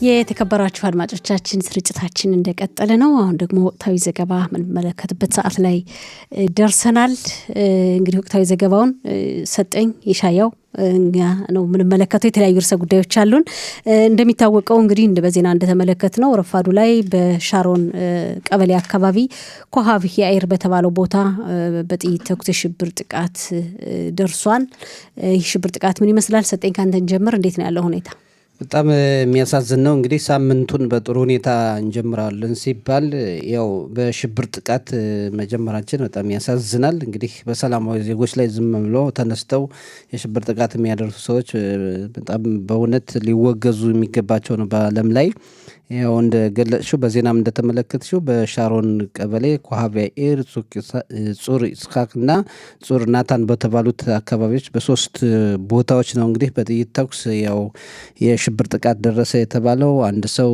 የተከበራችሁ አድማጮቻችን ስርጭታችን እንደቀጠለ ነው። አሁን ደግሞ ወቅታዊ ዘገባ የምንመለከትበት ሰዓት ላይ ደርሰናል። እንግዲህ ወቅታዊ ዘገባውን ሰጠኝ የሻያው እኛ ነው የምንመለከተው። የተለያዩ ርዕሰ ጉዳዮች አሉን። እንደሚታወቀው እንግዲህ በዜና እንደተመለከት ነው ረፋዱ ላይ በሻሮን ቀበሌ አካባቢ ኮሃብ ያኢር በተባለው ቦታ በጥይት ተኩስ የሽብር ጥቃት ደርሷል። ይህ ሽብር ጥቃት ምን ይመስላል? ሰጠኝ ካንተን ጀምር። እንዴት ነው ያለው ሁኔታ? በጣም የሚያሳዝን ነው። እንግዲህ ሳምንቱን በጥሩ ሁኔታ እንጀምራለን ሲባል ያው በሽብር ጥቃት መጀመራችን በጣም ያሳዝናል። እንግዲህ በሰላማዊ ዜጎች ላይ ዝም ብሎ ተነስተው የሽብር ጥቃት የሚያደርሱ ሰዎች በጣም በእውነት ሊወገዙ የሚገባቸው ነው በዓለም ላይ። ያው እንደገለጽሽው በዜናም እንደተመለከትሽው በሻሮን ቀበሌ ኮሃብ ያኢር፣ ጹር ኢስሐቅ እና ጹር ናታን በተባሉት አካባቢዎች በሶስት ቦታዎች ነው እንግዲህ በጥይት ተኩስ ያው የሽብር ጥቃት ደረሰ የተባለው። አንድ ሰው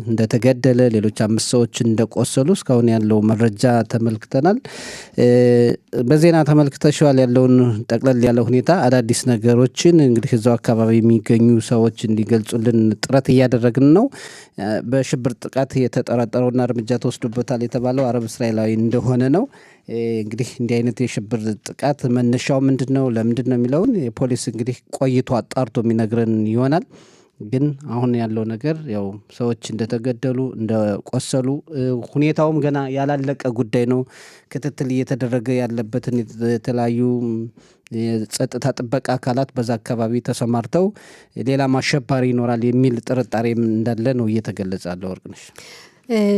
እንደተገደለ ሌሎች 5 ሰዎች እንደቆሰሉ እስካሁን ያለው መረጃ ተመልክተናል። በዜና ተመልክተሽዋል ያለውን ጠቅለል ያለ ሁኔታ። አዳዲስ ነገሮችን እንግዲህ እዛው አካባቢ የሚገኙ ሰዎች እንዲገልጹልን ጥረት እያደረግን ነው። በሽብር ጥቃት የተጠረጠረውና እርምጃ ተወስዶበታል የተባለው አረብ እስራኤላዊ እንደሆነ ነው። እንግዲህ እንዲህ አይነት የሽብር ጥቃት መነሻው ምንድን ነው ለምንድን ነው የሚለውን የፖሊስ እንግዲህ ቆይቶ አጣርቶ የሚነግረን ይሆናል። ግን አሁን ያለው ነገር ያው ሰዎች እንደተገደሉ እንደቆሰሉ ሁኔታውም ገና ያላለቀ ጉዳይ ነው። ክትትል እየተደረገ ያለበትን የተለያዩ የጸጥታ ጥበቃ አካላት በዛ አካባቢ ተሰማርተው ሌላ አሸባሪ ይኖራል የሚል ጥርጣሬም እንዳለ ነው እየተገለጸ ያለው። ወርቅነሽ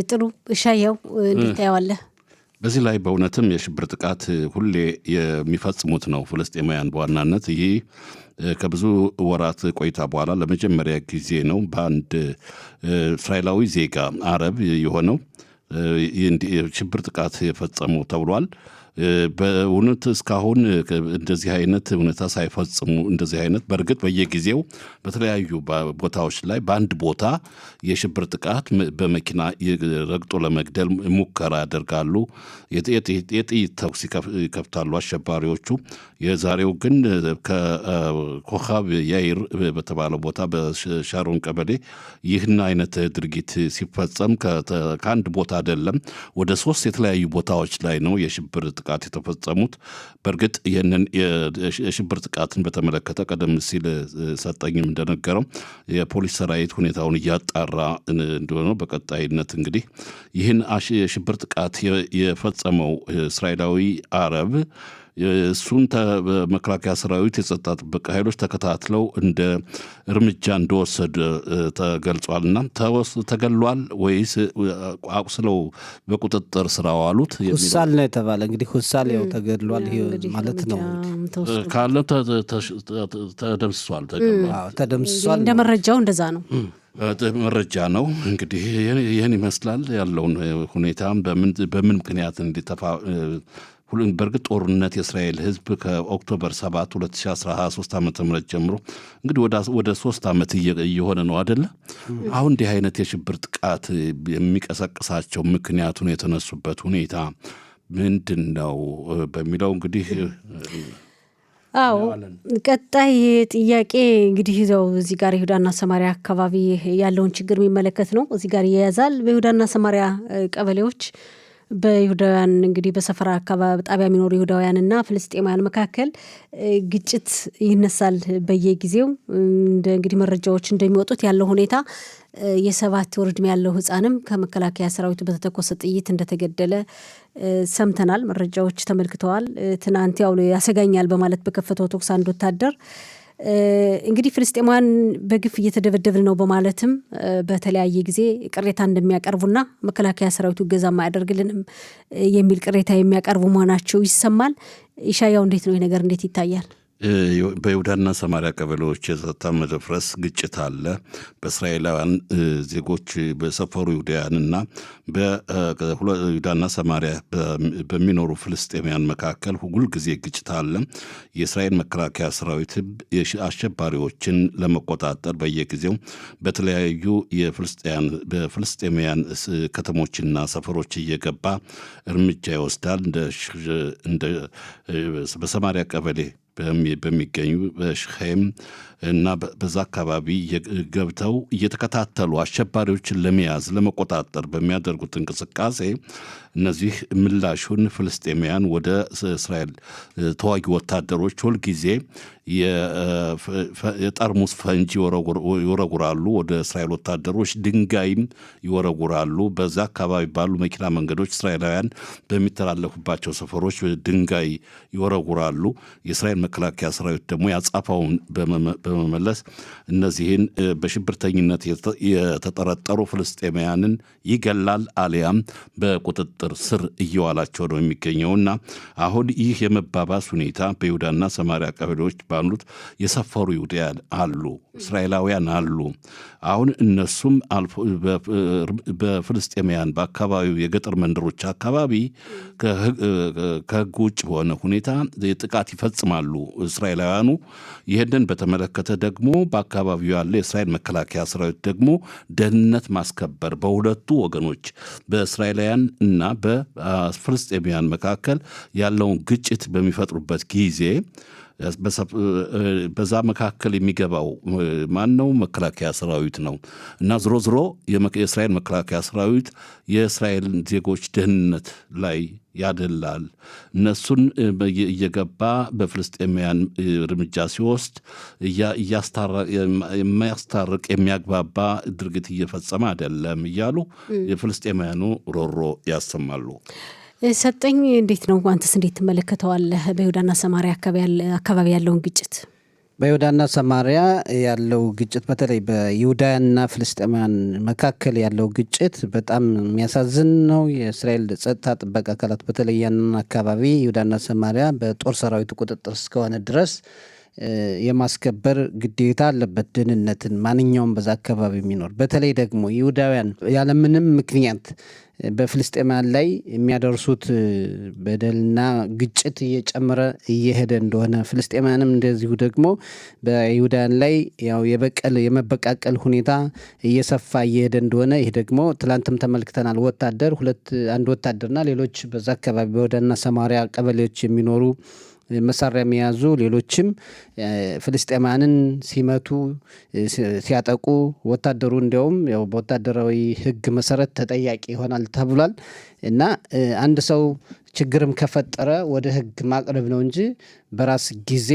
ጥሩ ሻያው እንዴት ታየዋለህ? በዚህ ላይ በእውነትም የሽብር ጥቃት ሁሌ የሚፈጽሙት ነው ፍልስጤማውያን በዋናነት። ይህ ከብዙ ወራት ቆይታ በኋላ ለመጀመሪያ ጊዜ ነው በአንድ እስራኤላዊ ዜጋ አረብ የሆነው የሽብር ጥቃት የፈጸመው ተብሏል። በእውነት እስካሁን እንደዚህ አይነት እውነታ ሳይፈጽሙ እንደዚህ አይነት በእርግጥ በየጊዜው በተለያዩ ቦታዎች ላይ በአንድ ቦታ የሽብር ጥቃት በመኪና ረግጦ ለመግደል ሙከራ ያደርጋሉ። የጥይት ተኩስ ይከፍታሉ አሸባሪዎቹ። የዛሬው ግን ከኮሃብ ያኢር በተባለው ቦታ በሻሮን ቀበሌ ይህን አይነት ድርጊት ሲፈጸም ከአንድ ቦታ አይደለም ወደ 3 የተለያዩ ቦታዎች ላይ ነው የሽብር ጥቃት የተፈጸሙት። በእርግጥ ይህንን የሽብር ጥቃትን በተመለከተ ቀደም ሲል ሰጠኝም እንደነገረው የፖሊስ ሰራዊት ሁኔታውን እያጣራ እንደሆነ በቀጣይነት እንግዲህ ይህን የሽብር ጥቃት የፈጸመው እስራኤላዊ አረብ እሱን በመከላከያ ሰራዊት የጸጥታ ጥበቃ ኃይሎች ተከታትለው እንደ እርምጃ እንደወሰድ ተገልጿልና ተገሏል ወይስ አቁስለው በቁጥጥር ስር አዋሉት? ሁሳል ነው የተባለ እንግዲህ ሁሳል ያው ተገድሏል ማለት ነው። ካለ ተደምስሷል፣ ተደምስሷል እንደ መረጃው እንደዛ ነው። መረጃ ነው እንግዲህ ይህን ይመስላል ያለውን ሁኔታ በምን ምክንያት እንዲተፋ በእርግጥ ጦርነት የእስራኤል ሕዝብ ከኦክቶበር 7 2023 ዓ.ም ጀምሮ እንግዲህ ወደ 3 ዓመት እየሆነ ነው አይደለ? አሁን እንዲህ አይነት የሽብር ጥቃት የሚቀሰቅሳቸው ምክንያቱን የተነሱበት ሁኔታ ምንድን ነው በሚለው እንግዲህ አዎ ቀጣይ ጥያቄ እንግዲህ ይዘው እዚህ ጋር ይሁዳና ሰማሪያ አካባቢ ያለውን ችግር የሚመለከት ነው። እዚህ ጋር ይያዛል። በይሁዳና ሰማሪያ ቀበሌዎች በይሁዳውያን እንግዲህ በሰፈራ አካባቢ ጣቢያ የሚኖሩ ይሁዳውያንና ፍልስጤማውያን መካከል ግጭት ይነሳል በየጊዜው። እንግዲህ መረጃዎች እንደሚወጡት ያለው ሁኔታ የ7 ወር ዕድሜ ያለው ሕፃንም ከመከላከያ ሰራዊቱ በተተኮሰ ጥይት እንደተገደለ ሰምተናል። መረጃዎች ተመልክተዋል። ትናንት ያው ያሰጋኛል በማለት በከፈተው ተኩስ አንድ ወታደር እንግዲህ ፍልስጤማውያን በግፍ እየተደበደብን ነው በማለትም በተለያየ ጊዜ ቅሬታ እንደሚያቀርቡና መከላከያ ሰራዊቱ እገዛም አያደርግልንም የሚል ቅሬታ የሚያቀርቡ መሆናቸው ይሰማል። ኢሻያው እንዴት ነው ይህ ነገር እንዴት ይታያል? በይሁዳና ሰማሪያ ቀበሌዎች የጸጥታ መደፍረስ ግጭት አለ። በእስራኤላውያን ዜጎች በሰፈሩ ይሁዳውያንና በይሁዳና ሰማሪያ በሚኖሩ ፍልስጤማውያን መካከል ሁልጊዜ ግጭት አለ። የእስራኤል መከላከያ ሰራዊት አሸባሪዎችን ለመቆጣጠር በየጊዜው በተለያዩ በፍልስጤማውያን ከተሞችና ሰፈሮች እየገባ እርምጃ ይወስዳል። እንደ በሰማሪያ ቀበሌ በሚገኙ በሽኼም እና በዛ አካባቢ ገብተው እየተከታተሉ አሸባሪዎችን ለመያዝ ለመቆጣጠር በሚያደርጉት እንቅስቃሴ እነዚህ ምላሹን ፍልስጤማውያን ወደ እስራኤል ተዋጊ ወታደሮች ሁልጊዜ የጠርሙስ ፈንጂ ይወረጉራሉ፣ ወደ እስራኤል ወታደሮች ድንጋይም ይወረጉራሉ። በዛ አካባቢ ባሉ መኪና መንገዶች እስራኤላውያን በሚተላለፉባቸው ሰፈሮች ድንጋይ ይወረጉራሉ። የእስራኤል መከላከያ ሰራዊት ደግሞ ያጻፋውን በመመለስ እነዚህን በሽብርተኝነት የተጠረጠሩ ፍልስጤማውያንን ይገላል፣ አሊያም በቁጥጥር ስር እየዋላቸው ነው የሚገኘውና አሁን ይህ የመባባስ ሁኔታ በይሁዳና ሰማሪያ ቀበሌዎች ባሉት የሰፈሩ ይሁዳውያን አሉ፣ እስራኤላውያን አሉ። አሁን እነሱም በፍልስጤማውያን በአካባቢው የገጠር መንደሮች አካባቢ ከህግ ውጭ በሆነ ሁኔታ ጥቃት ይፈጽማሉ እስራኤላውያኑ። ይህንን በተመለከተ ደግሞ በአካባቢው ያለ የእስራኤል መከላከያ ሰራዊት ደግሞ ደህንነት ማስከበር በሁለቱ ወገኖች በእስራኤላውያን እና በፍልስጤማውያን መካከል ያለውን ግጭት በሚፈጥሩበት ጊዜ በዛ መካከል የሚገባው ማን ነው? መከላከያ ሰራዊት ነው። እና ዝሮ ዝሮ የእስራኤል መከላከያ ሰራዊት የእስራኤል ዜጎች ደህንነት ላይ ያደላል። እነሱን እየገባ በፍልስጤማውያን እርምጃ ሲወስድ የሚያስታርቅ የሚያግባባ ድርጊት እየፈጸመ አይደለም እያሉ የፍልስጤማውያኑ ሮሮ ያሰማሉ። ሰጠኝ እንዴት ነው አንተስ እንዴት ትመለከተዋለህ? በይሁዳና ሰማሪያ አካባቢ ያለውን ግጭት በይሁዳና ሰማሪያ ያለው ግጭት በተለይ በይሁዳውያንና ፍልስጤማውያን መካከል ያለው ግጭት በጣም የሚያሳዝን ነው። የእስራኤል ጸጥታ ጥበቃ አካላት በተለይ ያንን አካባቢ ይሁዳና ሰማሪያ በጦር ሰራዊቱ ቁጥጥር እስከሆነ ድረስ የማስከበር ግዴታ አለበት። ደህንነትን ማንኛውም በዛ አካባቢ የሚኖር በተለይ ደግሞ ይሁዳውያን ያለምንም ምክንያት በፍልስጤማውያን ላይ የሚያደርሱት በደልና ግጭት እየጨመረ እየሄደ እንደሆነ ፍልስጤማውያንም እንደዚሁ ደግሞ በይሁዳውያን ላይ ያው የመበቃቀል ሁኔታ እየሰፋ እየሄደ እንደሆነ ይህ ደግሞ ትላንትም ተመልክተናል። አንድ ወታደርና ሌሎች በዛ አካባቢ በይሁዳና ሰማሪያ ቀበሌዎች የሚኖሩ መሳሪያ የሚያዙ ሌሎችም ፍልስጤማውያንን ሲመቱ ሲያጠቁ ወታደሩ እንዲያውም ያው በወታደራዊ ሕግ መሰረት ተጠያቂ ይሆናል ተብሏል። እና አንድ ሰው ችግርም ከፈጠረ ወደ ሕግ ማቅረብ ነው እንጂ በራስ ጊዜ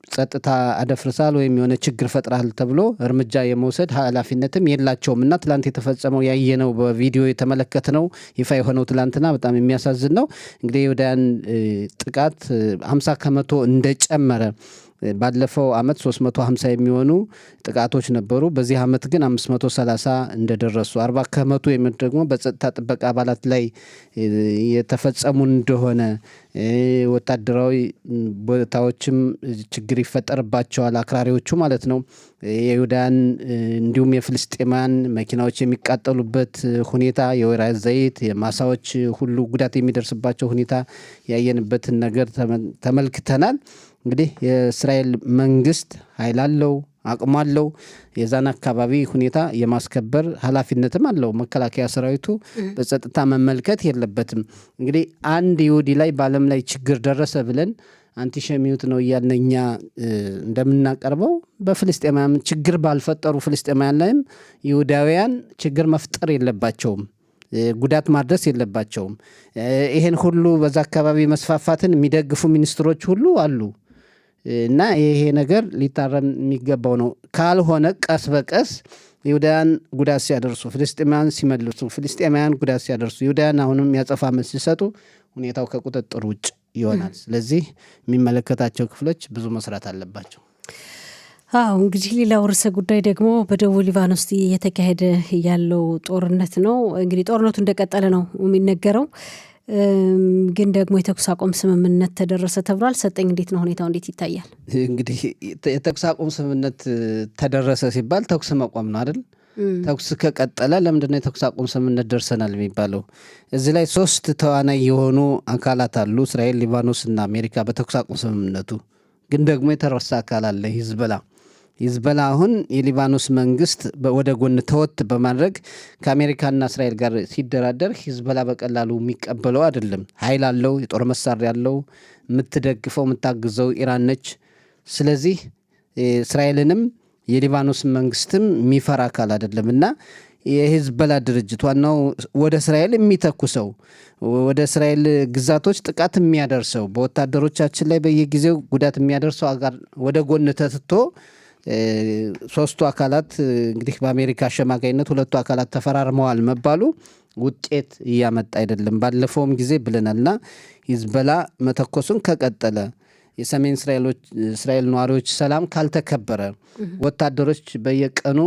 ጸጥታ አደፍርሳል ወይም የሆነ ችግር ፈጥራል ተብሎ እርምጃ የመውሰድ ኃላፊነትም የላቸውም። እና ትላንት የተፈጸመው ያየነው በቪዲዮ የተመለከትነው ይፋ የሆነው ትላንትና በጣም የሚያሳዝን ነው። እንግዲህ የይሁዳውያን ጥቃት 50% እንደጨመረ ባለፈው ዓመት 350 የሚሆኑ ጥቃቶች ነበሩ። በዚህ ዓመት ግን 530 እንደደረሱ 40% የሚሆኑ ደግሞ በጸጥታ ጥበቃ አባላት ላይ የተፈጸሙ እንደሆነ ወታደራዊ ቦታዎችም ችግር ይፈጠርባቸዋል፣ አክራሪዎቹ ማለት ነው። የይሁዳውያን እንዲሁም የፍልስጤማውያን መኪናዎች የሚቃጠሉበት ሁኔታ፣ የወይራ ዘይት የማሳዎች ሁሉ ጉዳት የሚደርስባቸው ሁኔታ ያየንበትን ነገር ተመልክተናል። እንግዲህ የእስራኤል መንግስት ኃይል አለው፣ አቅም አለው። የዛን አካባቢ ሁኔታ የማስከበር ኃላፊነትም አለው። መከላከያ ሰራዊቱ በጸጥታ መመልከት የለበትም። እንግዲህ አንድ ይሁዲ ላይ በዓለም ላይ ችግር ደረሰ ብለን አንቲሸሚዩት ነው እያልን እኛ እንደምናቀርበው በፍልስጤማውያን ችግር ባልፈጠሩ ፍልስጤማውያን ላይም ይሁዳውያን ችግር መፍጠር የለባቸውም፣ ጉዳት ማድረስ የለባቸውም። ይሄን ሁሉ በዛ አካባቢ መስፋፋትን የሚደግፉ ሚኒስትሮች ሁሉ አሉ። እና ይሄ ነገር ሊታረም የሚገባው ነው። ካልሆነ ቀስ በቀስ ይሁዳውያን ጉዳት ሲያደርሱ ፍልስጤማውያን ሲመልሱ፣ ፍልስጤማውያን ጉዳት ሲያደርሱ ይሁዳውያን አሁንም ያጸፋ መልስ ሲሰጡ ሁኔታው ከቁጥጥር ውጭ ይሆናል። ስለዚህ የሚመለከታቸው ክፍሎች ብዙ መስራት አለባቸው። እንግዲህ ሌላው ርዕሰ ጉዳይ ደግሞ በደቡብ ሊባኖስ እየተካሄደ ያለው ጦርነት ነው። እንግዲህ ጦርነቱ እንደቀጠለ ነው የሚነገረው። ግን ደግሞ የተኩስ አቁም ስምምነት ተደረሰ ተብሏል። ሰጠኝ እንዴት ነው ሁኔታው? እንዴት ይታያል? እንግዲህ የተኩስ አቁም ስምምነት ተደረሰ ሲባል ተኩስ መቆም ነው አይደል? ተኩስ ከቀጠለ ለምንድነው የተኩስ አቁም ስምምነት ደርሰናል የሚባለው? እዚህ ላይ 3 ተዋናይ የሆኑ አካላት አሉ፣ እስራኤል፣ ሊባኖስ እና አሜሪካ በተኩስ አቁም ስምምነቱ። ግን ደግሞ የተረሳ አካል አለ፣ ሂዝቦላ። ሂዝቦላ አሁን የሊባኖስ መንግስት ወደ ጎን ተወት በማድረግ ከአሜሪካና እስራኤል ጋር ሲደራደር ሂዝቦላ በቀላሉ የሚቀበለው አይደለም። ኃይል አለው፣ የጦር መሳሪያ አለው፣ የምትደግፈው የምታግዘው ኢራን ነች። ስለዚህ እስራኤልንም የሊባኖስ መንግስትም የሚፈራ አካል አይደለም እና የሂዝቦላ ድርጅት ዋናው ወደ እስራኤል የሚተኩሰው ወደ እስራኤል ግዛቶች ጥቃት የሚያደርሰው በወታደሮቻችን ላይ በየጊዜው ጉዳት የሚያደርሰው አጋር ወደ ጎን ተትቶ ሶስቱ አካላት እንግዲህ በአሜሪካ አሸማጋይነት ሁለቱ አካላት ተፈራርመዋል መባሉ ውጤት እያመጣ አይደለም። ባለፈውም ጊዜ ብለናልና ሂዝቦላ መተኮሱን ከቀጠለ የሰሜን እስራኤል ነዋሪዎች ሰላም ካልተከበረ ወታደሮች በየቀኑ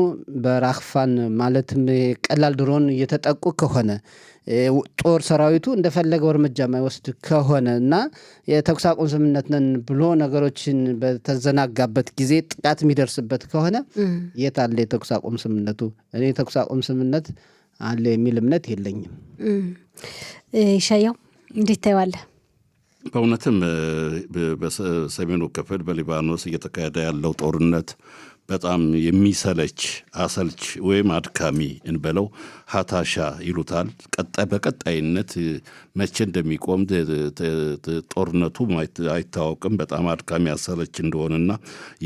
በራክፋን ማለትም ቀላል ድሮን እየተጠቁ ከሆነ ጦር ሰራዊቱ እንደፈለገው እርምጃ የማይወስድ ከሆነ እና የተኩስ አቁም ስምምነት ነን ብሎ ነገሮችን በተዘናጋበት ጊዜ ጥቃት የሚደርስበት ከሆነ የት አለ የተኩስ አቁም ስምምነቱ? እኔ የተኩስ አቁም ስምምነት አለ የሚል እምነት የለኝም። ይሻያው እንዴት ታየዋለህ? በእውነትም በሰሜኑ ክፍል በሊባኖስ እየተካሄደ ያለው ጦርነት በጣም የሚሰለች አሰልች ወይም አድካሚ እንበለው ሀታሻ ይሉታል። በቀጣይነት መቼ እንደሚቆም ጦርነቱ አይታወቅም። በጣም አድካሚ አሰለች እንደሆነና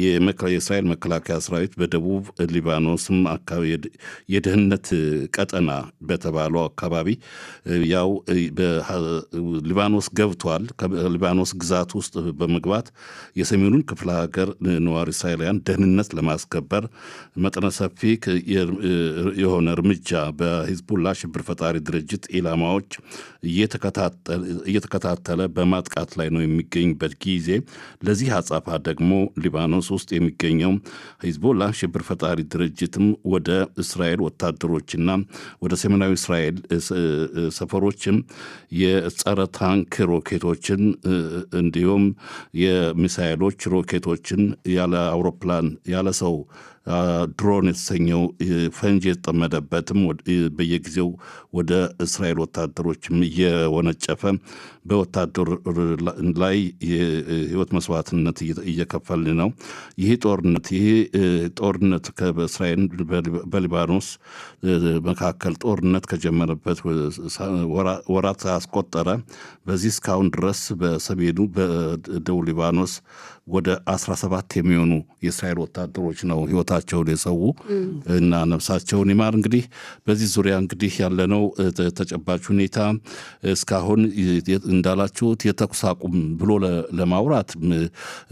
የእስራኤል መከላከያ ሰራዊት በደቡብ ሊባኖስም አካባቢ የደህንነት ቀጠና በተባለው አካባቢ ያው ሊባኖስ ገብቷል። ከሊባኖስ ግዛት ውስጥ በመግባት የሰሜኑን ክፍለ ሀገር ነዋሪ እስራኤላውያን ደህንነት ለማስከበር መጠነ ሰፊ የሆነ እርምጃ በሂዝቡላ ሽብር ፈጣሪ ድርጅት ኢላማዎች እየተከታተለ በማጥቃት ላይ ነው የሚገኝበት ጊዜ። ለዚህ አጻፋ ደግሞ ሊባኖስ ውስጥ የሚገኘው ሂዝቡላ ሽብር ፈጣሪ ድርጅትም ወደ እስራኤል ወታደሮችና ወደ ሰሜናዊ እስራኤል ሰፈሮችም የጸረ ታንክ ሮኬቶችን እንዲሁም የሚሳይሎች ሮኬቶችን ያለ አውሮፕላን ያለ ሰው ድሮን የተሰኘው ፈንጅ የተጠመደበትም በየጊዜው ወደ እስራኤል ወታደሮችም እየወነጨፈ በወታደር ላይ የህይወት መስዋዕትነት እየከፈልን ነው። ይህ ጦርነት በእስራኤል በሊባኖስ መካከል ጦርነት ከጀመረበት ወራት አስቆጠረ። በዚህ እስካሁን ድረስ በሰሜኑ በደቡብ ሊባኖስ ወደ 17 የሚሆኑ የእስራኤል ወታደሮች ነው ህይወታቸውን የሰው እና ነፍሳቸውን ይማር። እንግዲህ በዚህ ዙሪያ እንግዲህ ያለነው ተጨባጭ ሁኔታ እስካሁን እንዳላችሁት የተኩስ አቁም ብሎ ለማውራት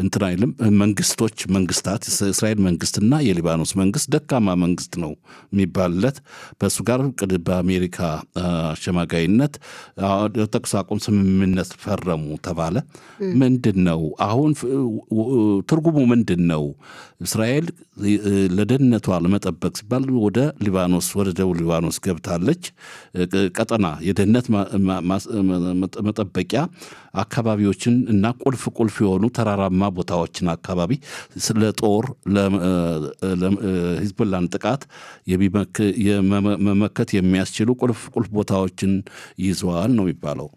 እንትን አይልም። መንግስታት እስራኤል መንግስትና የሊባኖስ መንግስት ደካማ መንግስት ነው የሚባልለት በእሱ ጋር በአሜሪካ አሸማጋይነት የተኩስ አቁም ስምምነት ፈረሙ ተባለ። ምንድን ነው አሁን ትርጉሙ ምንድን ነው? እስራኤል ለደህንነቷ ለመጠበቅ ሲባል ወደ ደቡብ ሊባኖስ ገብታለች። ቀጠና የደህንነት መጠበቂያ አካባቢዎችን እና ቁልፍ የሆኑ ተራራማ ቦታዎችን አካባቢ ስለ ጦር ሂዝቦላን ጥቃት መመከት የሚያስችሉ ቁልፍ ቦታዎችን ይዘዋል ነው የሚባለው።